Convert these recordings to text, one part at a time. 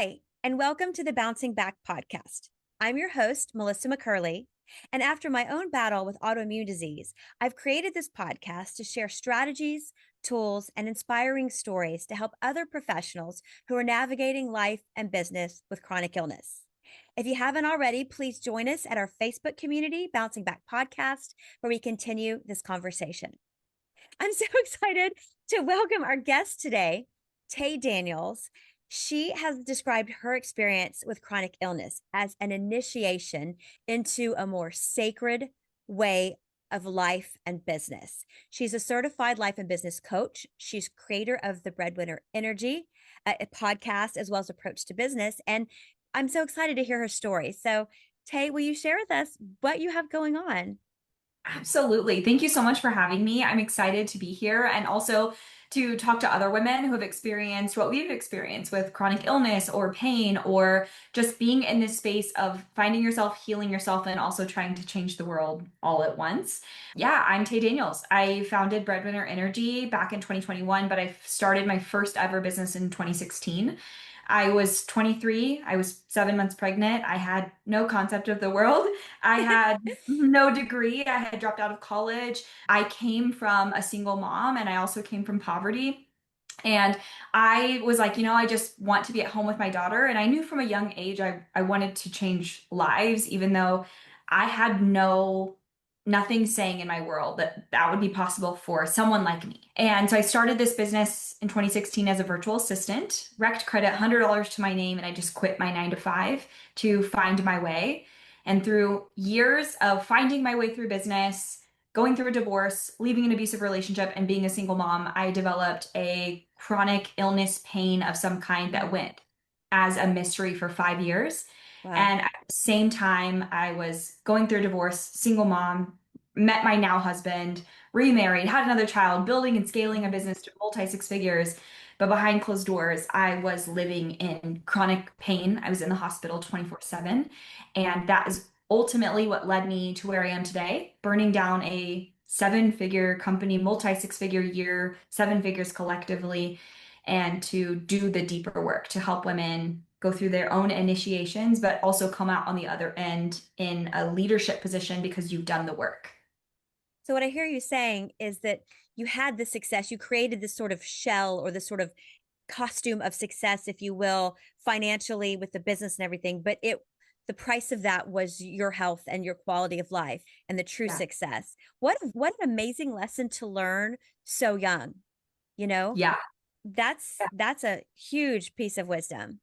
Hi, and welcome to the Bouncing Back Podcast. I'm your host, Melissa McCurley. And after my own battle with autoimmune disease, I've created this podcast to share strategies, tools, and inspiring stories to help other professionals who are navigating life and business with chronic illness. If you haven't already, please join us at our Facebook community, Bouncing Back Podcast, where we continue this conversation. I'm so excited to welcome our guest today, Tay Daniels. She has described her experience with chronic illness as an initiation into a more sacred way of life and business. She's a certified life and business coach. She's creator of the Breadwinner Energy a podcast, as well as Approach to Business. And I'm so excited to hear her story. So, Tay, will you share with us what you have going on? Absolutely. Thank you so much for having me. I'm excited to be here and also to talk to other women who have experienced what we've experienced with chronic illness or pain or just being in this space of finding yourself, healing yourself, and also trying to change the world all at once. Yeah, I'm Tay Daniels. I founded Breadwinner Energy back in 2021, but I started my first ever business in 2016. I was 23. I was 7 months pregnant. I had no concept of the world. I had no degree. I had dropped out of college. I came from a single mom and I also came from poverty. And I was like, I just want to be at home with my daughter. And I knew from a young age I wanted to change lives, even though I had nothing saying in my world that that would be possible for someone like me. And so I started this business in 2016 as a virtual assistant, wrecked credit, $100 to my name, and I just quit my 9 to 5 to find my way. And through years of finding my way through business, going through a divorce, leaving an abusive relationship, and being a single mom, I developed a chronic illness pain of some kind that went as a mystery for 5 years. Wow. And at the same time, I was going through a divorce, single mom, met my now husband, remarried, had another child, building and scaling a business to multi six figures. But behind closed doors, I was living in chronic pain. I was in the hospital 24/7. And that is ultimately what led me to where I am today, burning down a 7 figure company, multi six figure year, 7 figures collectively, and to do the deeper work to help women go through their own initiations, but also come out on the other end in a leadership position because you've done the work. So, what I hear you saying is that you had the success, you created this sort of shell or this sort of costume of success, if you will, financially with the business and everything, but the price of that was your health and your quality of life and the true Yeah. success. What an amazing lesson to learn so young, you know? Yeah. That's a huge piece of wisdom.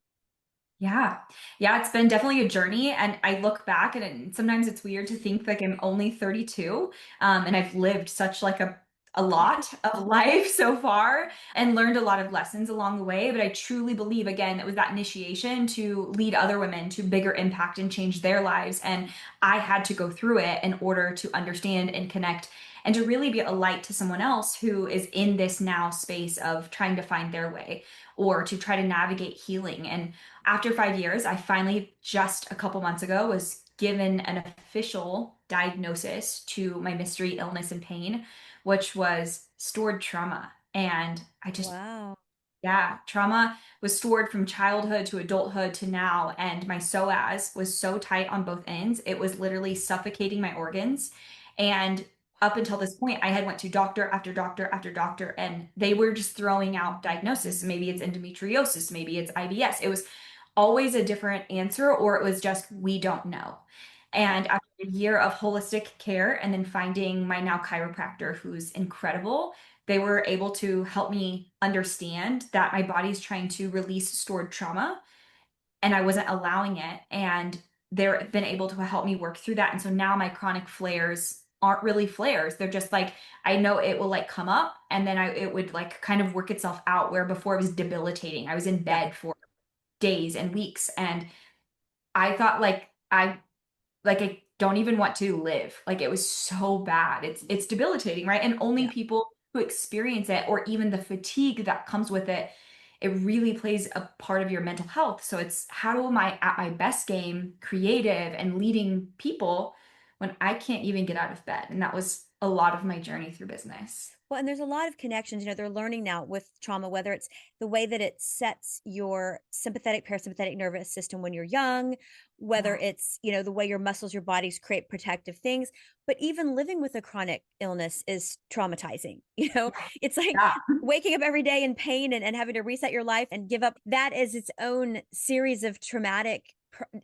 Yeah. Yeah, it's been definitely a journey. And I look back and sometimes it's weird to think like I'm only 32. And I've lived such like a lot of life so far and learned a lot of lessons along the way. But I truly believe, again, it was that initiation to lead other women to bigger impact and change their lives. And I had to go through it in order to understand and connect and to really be a light to someone else who is in this now space of trying to find their way or to try to navigate healing. And after 5 years, I finally, just a couple months ago, was given an official diagnosis to my mystery illness and pain, which was stored trauma. And Wow. yeah, trauma was stored from childhood to adulthood to now. And my psoas was so tight on both ends, it was literally suffocating my organs. And up until this point, I had went to doctor after doctor after doctor, and they were just throwing out diagnosis. Maybe it's endometriosis, maybe it's IBS. It was always a different answer, or it was just, we don't know. And after a year of holistic care and then finding my now chiropractor, who's incredible, they were able to help me understand that my body's trying to release stored trauma and I wasn't allowing it. And they've been able to help me work through that. And so now my chronic flares aren't really flares. They're just like, I know it will like come up and then it would like kind of work itself out, where before it was debilitating. I was in Yeah. bed for days and weeks. And I thought I don't even want to live. Like it was so bad. It's debilitating, right? And only Yeah. people who experience it or even the fatigue that comes with it, it really plays a part of your mental health. So it's how am I at my best game, creative and leading people when I can't even get out of bed? And that was a lot of my journey through business. Well, and there's a lot of connections, they're learning now with trauma, whether it's the way that it sets your sympathetic, parasympathetic nervous system when you're young, whether Yeah. it's, the way your muscles, your bodies create protective things. But even living with a chronic illness is traumatizing. It's like Yeah. waking up every day in pain and having to reset your life and give up. That is its own series of traumatic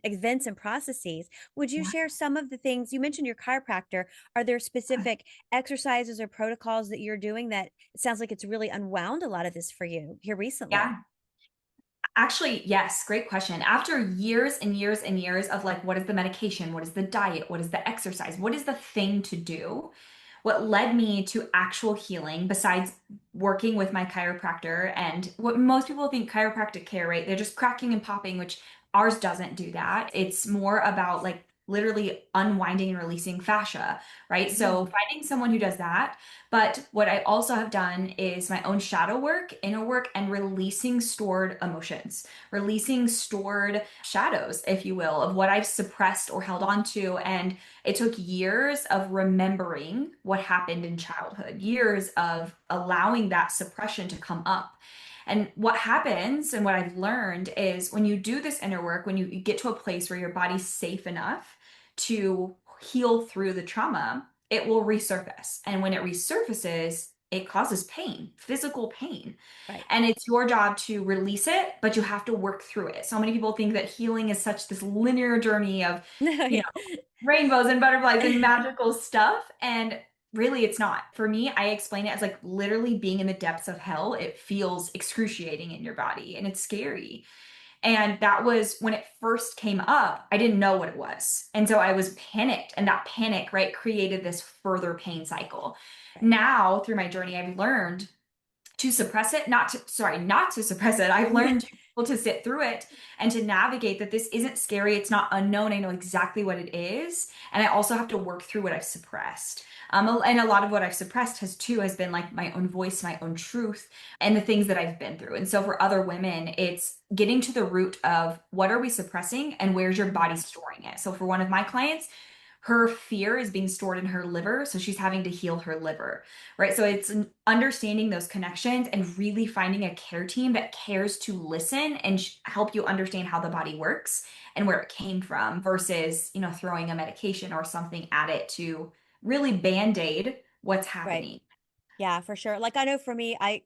events and processes. Would you Yeah. share some of the things you mentioned your chiropractor? Are there specific exercises or protocols that you're doing that it sounds like it's really unwound a lot of this for you here recently? Yeah. Actually, yes, great question. After years and years and years of like, what is the medication? What is the diet? What is the exercise? What is the thing to do? What led me to actual healing, besides working with my chiropractor and what most people think chiropractic care, right? They're just cracking and popping, which ours doesn't do that. It's more about like literally unwinding and releasing fascia, right? Mhm. So finding someone who does that. But what I also have done is my own shadow work, inner work, and releasing stored emotions, releasing stored shadows, if you will, of what I've suppressed or held on to. And it took years of remembering what happened in childhood, years of allowing that suppression to come up. And what happens and what I've learned is when you do this inner work, when you get to a place where your body's safe enough to heal through the trauma, it will resurface. And when it resurfaces, it causes pain, physical pain. Right. And it's your job to release it, but you have to work through it. So many people think that healing is such this linear journey of, No, you yeah. know, rainbows and butterflies and magical stuff. And really, it's not. For me, I explain it as like literally being in the depths of hell. It feels excruciating in your body and it's scary. And that was when it first came up, I didn't know what it was. And so I was panicked. And that panic, right, created this further pain cycle. Right. Now, through my journey, I've learned to suppress it, not to suppress it. I've Yeah. learned to be able to sit through it and to navigate that this isn't scary. It's not unknown. I know exactly what it is. And I also have to work through what I've suppressed. And a lot of what I've suppressed has been like my own voice, my own truth, and the things that I've been through. And so for other women, it's getting to the root of what are we suppressing and where's your Mhm. body storing it. So for one of my clients, her fear is being stored in her liver, so she's having to heal her liver, right? So it's understanding those connections and really finding a care team that cares to listen and help you understand how the body works and where it came from versus, throwing a medication or something at it to really band-aid what's Right. happening. Yeah, for sure. Like I know for me, I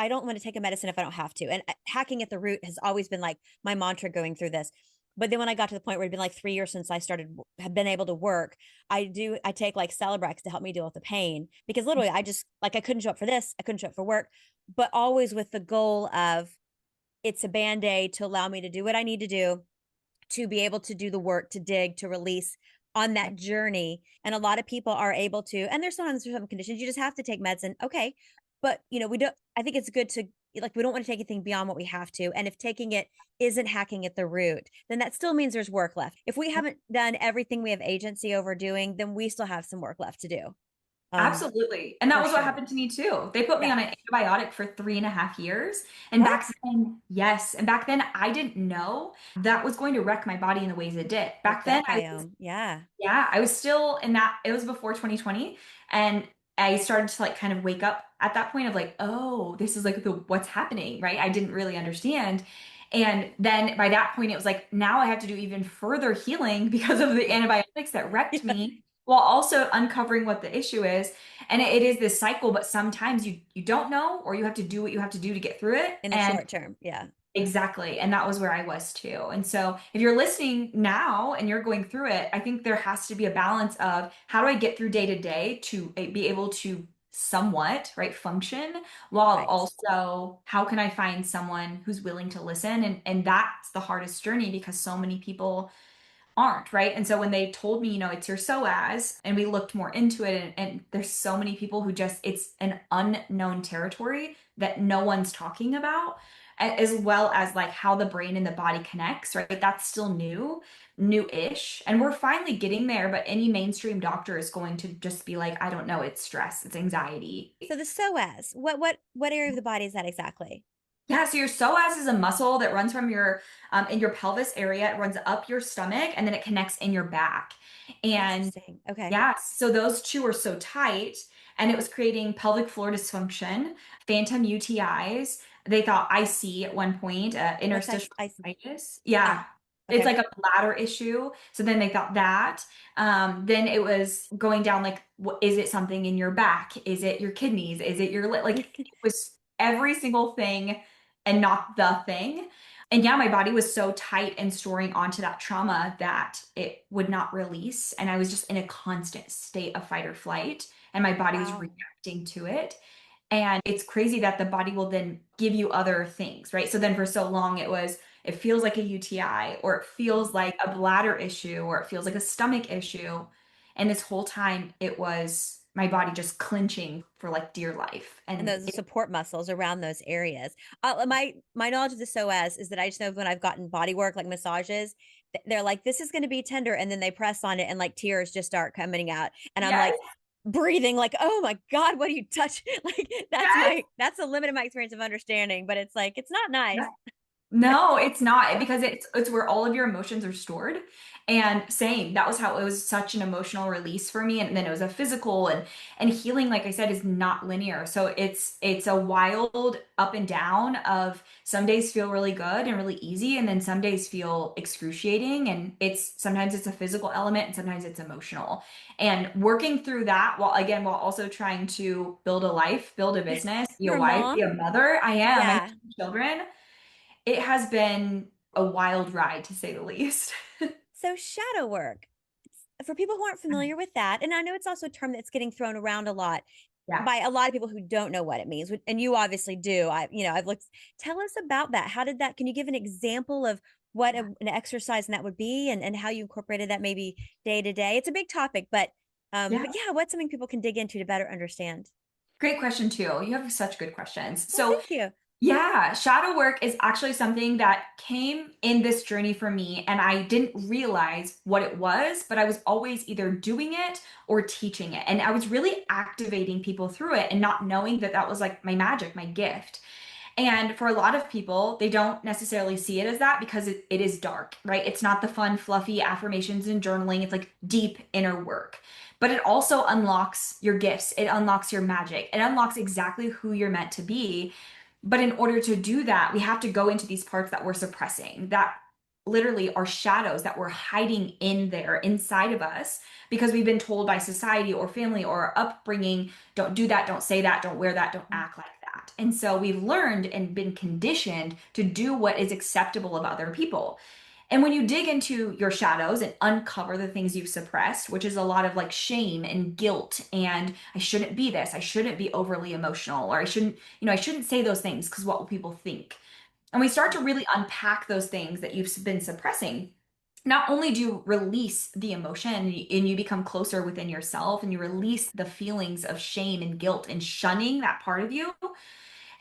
don't want to take a medicine if I don't have to. And hacking at the root has always been like my mantra going through this. But then when I got to the point where it'd been like 3 years since I started have been able to work, I take like Celebrex to help me deal with the pain because literally I just like I couldn't show up for this, I couldn't show up for work, but always with the goal of it's a band-aid to allow me to do what I need to do to be able to do the work, to dig, to release on that journey. And a lot of people are able to, and there's some conditions you just have to take medicine. Okay. But we don't, I think it's good to like, we don't want to take anything beyond what we have to. And if taking it isn't hacking at the root, then that still means there's work left. If we haven't done everything we have agency over doing, then we still have some work left to do. Um, Absolutely. And that for was what sure. happened to me too. They put me Yeah. on an antibiotic for 3.5 years. And back What? then, yes. And back then, I didn't know that was going to wreck my body in the ways it did. Your Back then, gut biome. Yeah. I was still in that, it was before 2020. And I started to like kind of wake up at that point of like, oh, this is like what's happening, right? I didn't really understand. And then by that point, it was like, now I have to do even further healing because of the antibiotics that wrecked Yeah. me while also uncovering what the issue is. And it is this cycle, but sometimes you don't know, or you have to do what you have to do to get through it. In the And short term. Yeah. exactly. And that was where I was too. And so if you're listening now and you're going through it, I think there has to be a balance of how do I get through day to day to be able to somewhat, right, function while Right. also how can I find someone who's willing to listen? And that's the hardest journey because so many people aren't, right? And so when they told me, it's your psoas, and we looked more into it, and there's so many people who just, it's an unknown territory that no one's talking about, as well as like how the brain and the body connects, right? That's still new-ish. And we're finally getting there, but any mainstream doctor is going to just be like, I don't know, it's stress, it's anxiety. So the psoas, what area of the body is that exactly? Yeah, so your psoas is a muscle that runs from your in your pelvis area. It runs up your stomach and then it connects in your back. And Interesting. Okay. yeah, so those two are so tight and it was creating pelvic floor dysfunction, phantom UTIs. They thought IC at one point, What's interstitial I? cystitis. Yeah. Ah, It's okay. like a bladder issue. So then they thought that. Then it was going down like, is it something in your back? Is it your kidneys? Is it your like? It was every single thing and not the thing. And yeah, my body was so tight and storing onto that trauma that it would not release. And I was just in a constant state of fight or flight, and my body was Wow. reacting to it. And it's crazy that the body will then give you other things, right? So then for so long, it feels like a UTI, or it feels like a bladder issue, or it feels like a stomach issue. And this whole time, it was my body just clenching for like dear life. And And those support muscles around those areas. My knowledge of the psoas is that I just know when I've gotten body work, like massages, they're like, this is going to be tender, and then they press on it, and like tears just start coming out, and I'm yes, like breathing, like, oh my god, what do you touch? Like yes, that's a limit of my experience of understanding, but it's like it's not nice. yes. No, it's not because it's where all of your emotions are stored. And same, that was how it was such an emotional release for me. And then it was a physical and healing, like I said, is not linear. So it's a wild up and down of some days feel really good and really easy, and then some days feel excruciating. And it's sometimes it's a physical element and sometimes it's emotional. And working through that while also trying to build a life, build a business, be a Your wife, be mom, a mother. I have yeah. 2 children. It has been a wild ride to say the least. So shadow work, for people who aren't familiar with that, and I know it's also a term that's getting thrown around a lot Yeah. by a lot of people who don't know what it means, and you obviously do. I've looked. Tell us about that. How did that? Can you give an example of what an exercise and that would be, and how you incorporated that maybe day to day? It's a big topic, Yeah. but yeah, what's something people can dig into to better understand? Great question too. You have such good questions. Well, So thank you. yeah, shadow work is actually something that came in this journey for me, and I didn't realize what it was, but I was always either doing it or teaching it. And I was really activating people through it and not knowing that that was like my magic, my gift. And for a lot of people, they don't necessarily see it as that because it is dark, right? It's not the fun, fluffy affirmations and journaling. It's like deep inner work. But it also unlocks your gifts, it unlocks your magic, it unlocks exactly who you're meant to be. But in order to do that, we have to go into these parts that we're suppressing, that literally are shadows that we're hiding in there inside of us because we've been told by society or family or our upbringing, don't do that, don't say that, don't wear that, don't act like that. And so we've learned and been conditioned to do what is acceptable of other people. And when you dig into your shadows and uncover the things you've suppressed, which is a lot of like shame and guilt, and I shouldn't be this, I shouldn't be overly emotional, or I shouldn't say those things because what will people think? And we start to really unpack those things that you've been suppressing. Not only do you release the emotion and you become closer within yourself and you release the feelings of shame and guilt and shunning that part of you,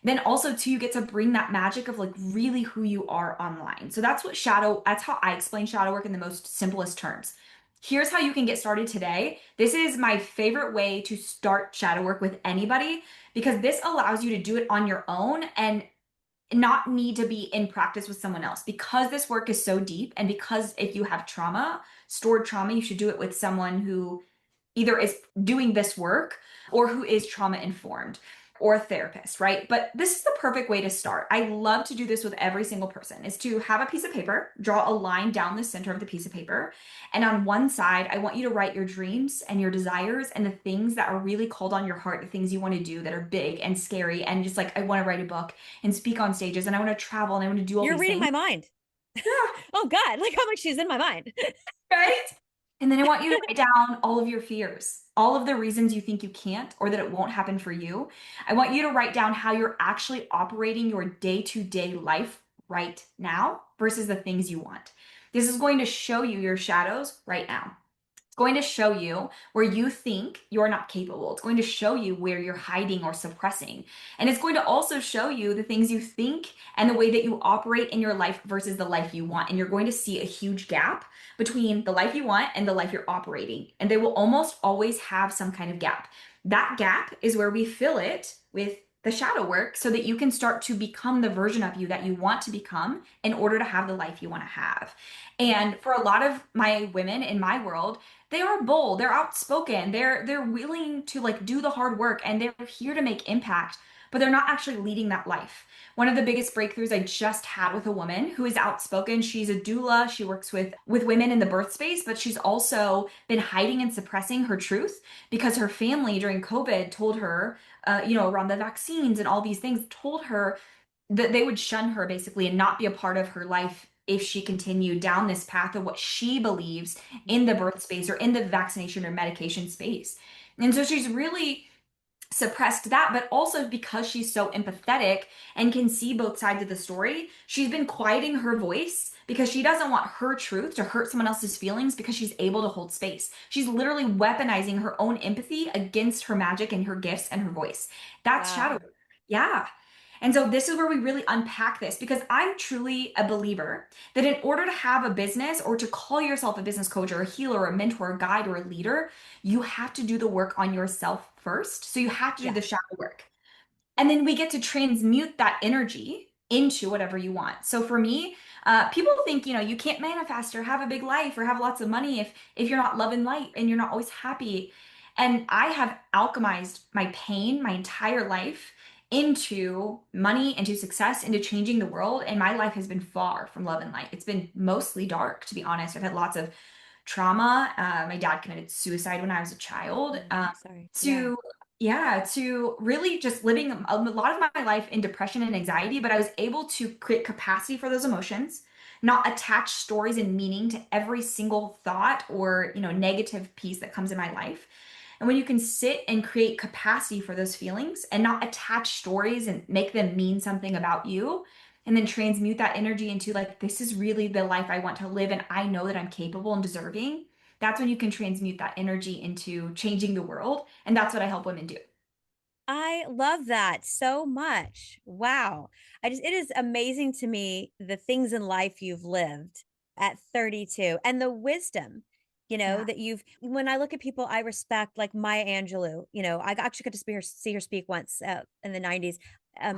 then also too you get to bring that magic of like really who you are online. So that's how I explain shadow work in the most simplest terms. Here's how you can get started today. This is my favorite way to start shadow work with anybody because this allows you to do it on your own and not need to be in practice with someone else. Because this work is so deep, and because if you have trauma, stored trauma, you should do it with someone who either is doing this work or who is trauma informed or a therapist, right? But this is the perfect way to start. I love to do this with every single person is to have a piece of paper, draw a line down the center of the piece of paper. And on one side, I want you to write your dreams and your desires and the things that are really called on your heart, the things you want to do that are big and scary. And just like, I want to write a book and speak on stages and I want to travel and I want to do all You're these reading things. my mind. Yeah, Oh God, like how much she's in my mind. right? And then I want you to write down all of your fears, all of the reasons you think you can't or that it won't happen for you. I want you to write down how you're actually operating your day to day life right now versus the things you want. This is going to show you your shadows right now. It's going to show you where you think you're not capable. It's going to show you where you're hiding or suppressing. And it's going to also show you the things you think and the way that you operate in your life versus the life you want. And you're going to see a huge gap between the life you want and the life you're operating. And they will almost always have some kind of gap. That gap is where we fill it with the shadow work so that you can start to become the version of you that you want to become in order to have the life you want to have. And for a lot of my women in my world, they are bold, they're outspoken, they're willing to like do the hard work and they're here to make impact, but they're not actually leading that life. One of the biggest breakthroughs I just had with a woman who is outspoken. She's a doula. She works with women in the birth space, but she's also been hiding and suppressing her truth because her family during COVID told her, around the vaccines and all these things, told her that they would shun her basically and not be a part of her life if she continued down this path of what she believes in the birth space or in the vaccination or medication space. And so she's really suppressed that, but also because she's so empathetic and can see both sides of the story, she's been quieting her voice because she doesn't want her truth to hurt someone else's feelings because she's able to hold space. She's literally weaponizing her own empathy against her magic and her gifts and her voice. That's shadow Wow. work. Yeah. And so this is where we really unpack this because I'm truly a believer that in order to have a business or to call yourself a business coach or a healer or a mentor, a guide, or a leader, you have to do the work on yourself first. So you have to do Yeah. the shadow work. And then we get to transmute that energy into whatever you want. So for me, people think, you can't manifest or have a big life or have lots of money if you're not loving light and you're not always happy. And I have alchemized my pain my entire life into money, into success, into changing the world. And my life has been far from love and light. It's been mostly dark, to be honest. I've had lots of trauma. My dad committed suicide when I was a child. Sorry. Yeah. To yeah, to really just living a lot of my life in depression and anxiety, but I was able to create capacity for those emotions, not attach stories and meaning to every single thought or, negative piece that comes in my life. And when you can sit and create capacity for those feelings and not attach stories and make them mean something about you, and then transmute that energy into like, this is really the life I want to live, and I know that I'm capable and deserving. That's when you can transmute that energy into changing the world. And that's what I help women do. I love that so much. Wow. It is amazing to me the things in life you've lived at 32 and the wisdom, Yeah. that when I look at people I respect, like Maya Angelou, I actually got to see her speak once in the 90s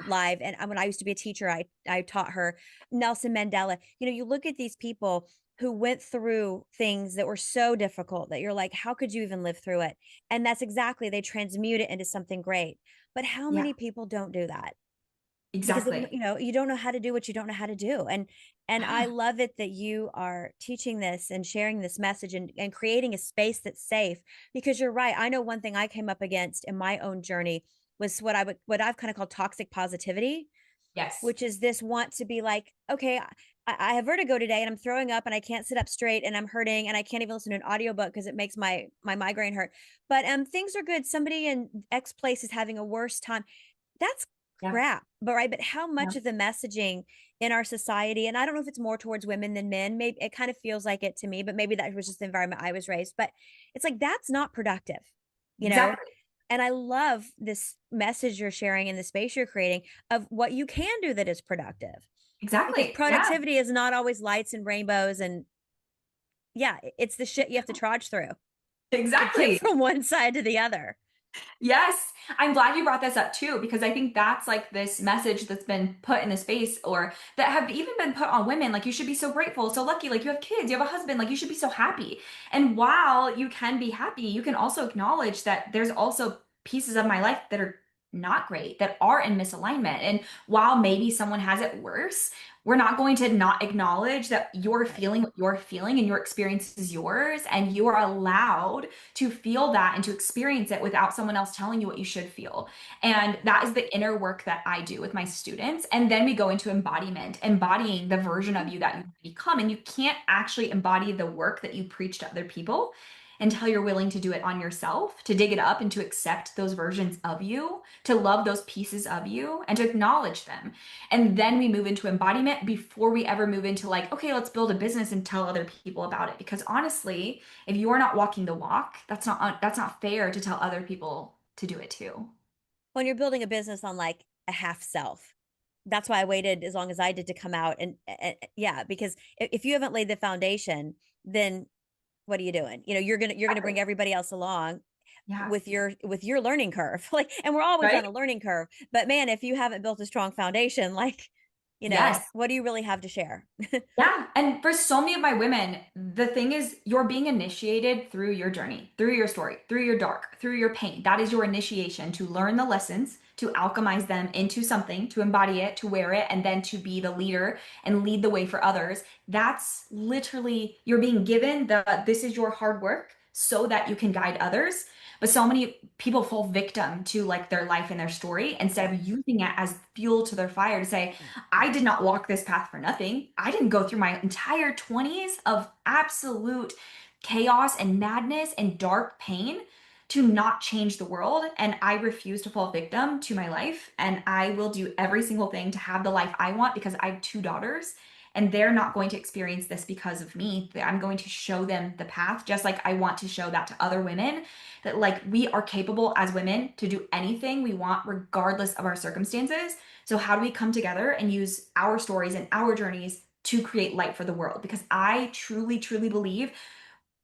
live. And when I used to be a teacher, I taught her. Nelson Mandela. You look at these people who went through things that were so difficult that you're like, how could you even live through it? And that's exactly, they transmute it into something great. But how Yeah, many people don't do that? Because they don't, exactly. you don't know how to do what you don't know how to do. And I Yeah. love it that you are teaching this and sharing this message and creating a space that's safe. Because you're right. I know one thing I came up against in my own journey was what I've kind of called toxic positivity, Yes. which is this want to be like, okay, I have vertigo today and I'm throwing up and I can't sit up straight and I'm hurting and I can't even listen to an audiobook because it makes my migraine hurt. But things are good. Somebody in X place is having a worse time. That's Yeah. crap. But how Yeah. much of the messaging in our society, and I don't know if it's more towards women than men, maybe it kind of feels like it to me, but maybe that was just the environment I was raised. But it's like that's not productive, you know? Exactly. And I love this message you're sharing in the space you're creating of what you can do that is productive, because Exactly. Yeah. productivity is not always lights and rainbows. And yeah, it's the shit you have to trudge through to get Exactly. from one side to the other. Yes, I'm glad you brought this up too, because I think that's like this message that's been put in the space or that have even been put on women. Like, you should be so grateful, so lucky, like you have kids, you have a husband, like you should be so happy. And while you can be happy, you can also acknowledge that there's also pieces of my life that are not great, that are in misalignment. And while maybe someone has it worse, we're not going to not acknowledge that you're Right. feeling what you're feeling and your experience is yours, and you are allowed to feel that and to experience it without someone else telling you what you should feel. And that is the inner work that I do with my students. And then we go into embodiment, embodying the version of you that you become. And you can't actually embody the work that you preach to other people until you're willing to do it on yourself, to dig it up and to accept those versions of you, to love those pieces of you and to acknowledge them. And then we move into embodiment before we ever move into like, okay, let's build a business and tell other people about it. Because honestly, if you're not walking the walk, that's not fair to tell other people to do it too. When you're building a business on like a half self, that's why I waited as long as I did to come out. And yeah, because if you haven't laid the foundation, then what are you doing? You're gonna bring Exactly. everybody else along. Yeah. with your learning curve. Like, and we're always Right? on a learning curve, but man, if you haven't built a strong foundation, like, Yes. what do you really have to share? Yeah. And for so many of my women, the thing is, you're being initiated through your journey, through your story, through your dark, through your pain. That is your initiation to learn the lessons, to alchemize them into something, to embody it, to wear it, and then to be the leader and lead the way for others. That's literally, you're being given this is your hard work so that you can guide others. But so many people fall victim to like their life and their story instead Yeah. of using it as fuel to their fire to say, Yeah. I did not walk this path for nothing. I didn't go through my entire 20s of absolute chaos and madness and dark pain to not change the world. And I refuse to fall victim to my life. And I will do every single thing to have the life I want because I have two daughters and they're not going to experience this because of me. I'm going to show them the path, just like I want to show that to other women that like we are capable as women to do anything we want regardless of our circumstances. So, how do we come together and use our stories and our journeys to create light for the world? Because I truly, truly believe,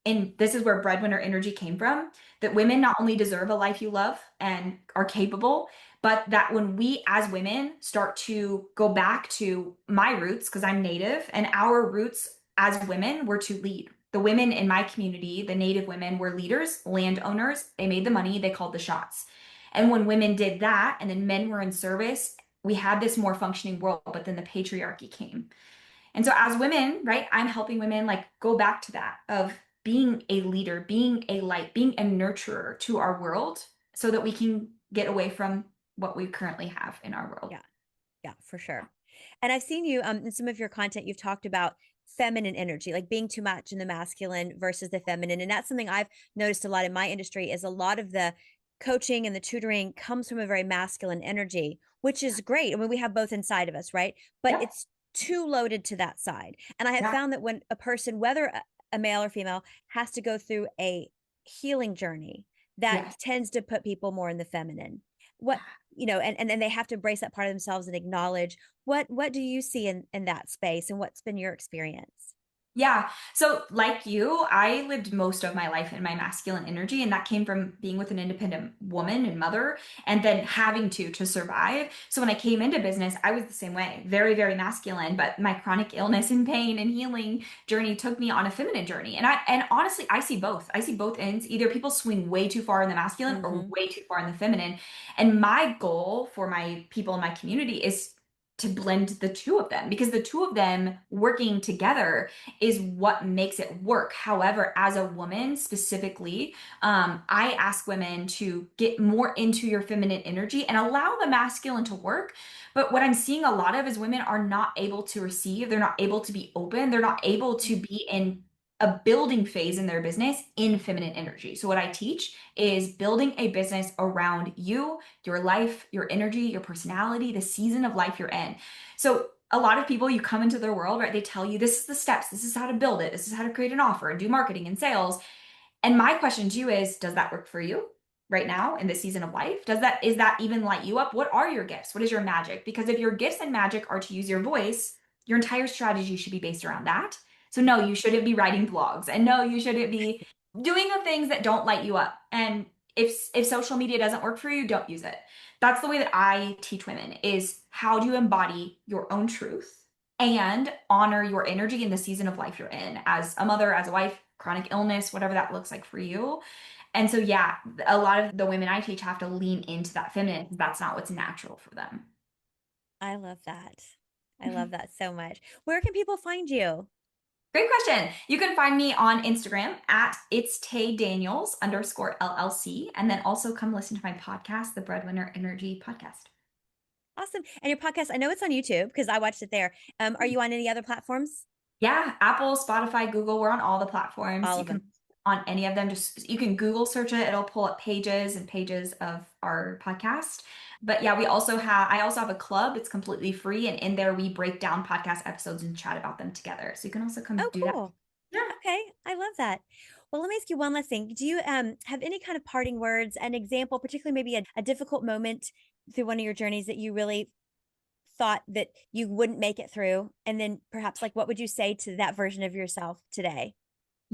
and this is where Breadwinner Energy came from, that women not only deserve a life you love and are capable, but that when we as women start to go back to my roots, because I'm Native, and our roots as women were to lead. The women in my community, the Native women, were leaders, landowners. They made the money, they called the shots. And when women did that, and then men were in service, we had this more functioning world, but then the patriarchy came. And so as women, right, I'm helping women like go back to that of being a leader, being a light, being a nurturer to our world so that we can get away from what we currently have in our world. Yeah. Yeah, for sure. And I've seen you in some of your content, you've talked about feminine energy, like being too much in the masculine versus the feminine. And that's something I've noticed a lot in my industry is a lot of the coaching and the tutoring comes from a very masculine energy, which is great. I mean, we have both inside of us, right? But Yep. it's too loaded to that side. And I have Yeah. found that when a person, whether a male or female, has to go through a healing journey, that Yes. tends to put people more in the feminine. What and they have to embrace that part of themselves and acknowledge what do you see in that space and what's been your experience? Yeah. So, like you, I lived most of my life in my masculine energy, and that came from being with an independent woman and mother, and then having to survive. So, when I came into business, I was the same way, very, very masculine. But my chronic illness and pain and healing journey took me on a feminine journey. And honestly, I see both. I see both ends. Either people swing way too far in the masculine or Mm-hmm. way too far in the feminine. And my goal for my people in my community is to blend the two of them because the two of them working together is what makes it work. However, as a woman specifically, I ask women to get more into your feminine energy and allow the masculine to work. But what I'm seeing a lot of is women are not able to receive, they're not able to be open, they're not able to be in a building phase in their business in feminine energy. So, what I teach is building a business around you, your life, your energy, your personality, the season of life you're in. So, a lot of people, you come into their world, right? They tell you this is the steps, this is how to build it, this is how to create an offer and do marketing and sales. And my question to you is, does that work for you right now in this season of life? Is that even light you up? What are your gifts? What is your magic? Because if your gifts and magic are to use your voice, your entire strategy should be based around that. So no, you shouldn't be writing blogs, and no, you shouldn't be doing the things that don't light you up. And if social media doesn't work for you, don't use it. That's the way that I teach women is how do you embody your own truth and honor your energy in the season of life you're in as a mother, as a wife, chronic illness, whatever that looks like for you. And so, yeah, a lot of the women I teach have to lean into that feminine. That's not what's natural for them. I love that. I love that so much. Where can people find you? Great question. You can find me on Instagram at it's Tay Daniels _ LLC. And then also come listen to my podcast, the Breadwinner Energy Podcast. Awesome. And your podcast, I know it's on YouTube because I watched it there. Are you on any other platforms? Yeah, Apple, Spotify, Google, we're on all the platforms. All You of can them. on any of them, just you can Google search it, it'll pull up pages and pages of our podcast. But yeah, I also have a club. It's completely free. And in there we break down podcast episodes and chat about them together. So you can also come Oh, do that. cool. Yeah. Okay, I love that. Well, let me ask you one last thing. Do you have any kind of parting words, an example, particularly maybe a difficult moment through one of your journeys that you really thought that you wouldn't make it through? And then perhaps like what would you say to that version of yourself today?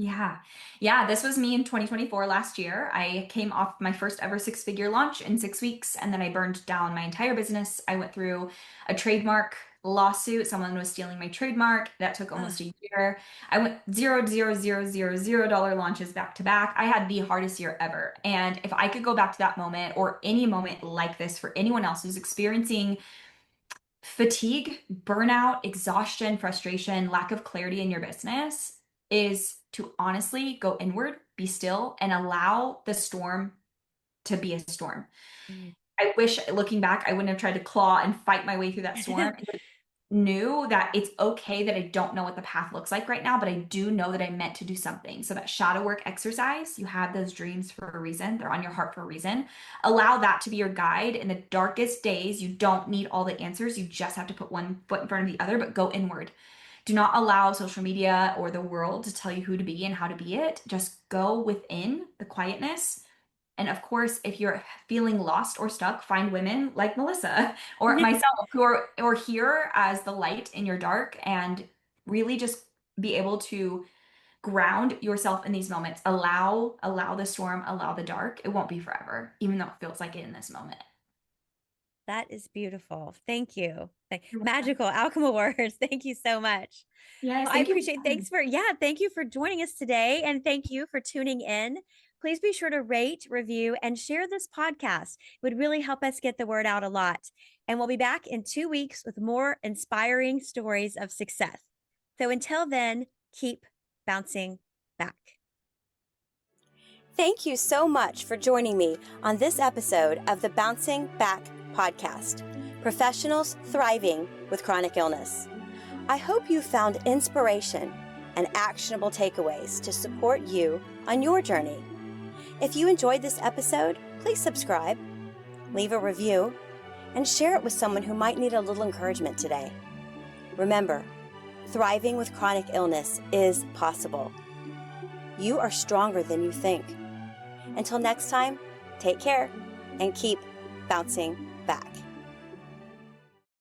Yeah. Yeah. This was me in 2024 last year. I came off my first ever six-figure launch in 6 weeks, and then I burned down my entire business. I went through a trademark lawsuit. Someone was stealing my trademark. That took almost a year. I went $0 launches back to back. I had the hardest year ever. And if I could go back to that moment or any moment like this for anyone else who's experiencing fatigue, burnout, exhaustion, frustration, lack of clarity in your business, is to honestly go inward, be still, and allow the storm to be a storm. Mm. I wish, looking back, I wouldn't have tried to claw and fight my way through that storm. Knew that it's okay that I don't know what the path looks like right now, but I do know that I meant to do something. So that shadow work exercise, you have those dreams for a reason. They're on your heart for a reason. Allow that to be your guide in the darkest days. You don't need all the answers. You just have to put one foot in front of the other, but go inward. Do not allow social media or the world to tell you who to be and how to be it. Just go within the quietness. And of course, if you're feeling lost or stuck, find women like Melissa or myself who are here as the light in your dark, and really just be able to ground yourself in these moments. Allow the storm, allow the dark. It won't be forever, even though it feels like it in this moment. That is beautiful. Thank you. Magical alchemy words. Thank you so much. Yes, Well, I thank you. appreciate, thank you for joining us today. And thank you for tuning in. Please be sure to rate, review, and share this podcast. It would really help us get the word out a lot. And we'll be back in 2 weeks with more inspiring stories of success. So until then, keep bouncing back. Thank you so much for joining me on this episode of the Bouncing Back Podcast, Professionals Thriving with Chronic Illness. I hope you found inspiration and actionable takeaways to support you on your journey. If you enjoyed this episode, please subscribe, leave a review, and share it with someone who might need a little encouragement today. Remember, thriving with chronic illness is possible. You are stronger than you think. Until next time, take care and keep bouncing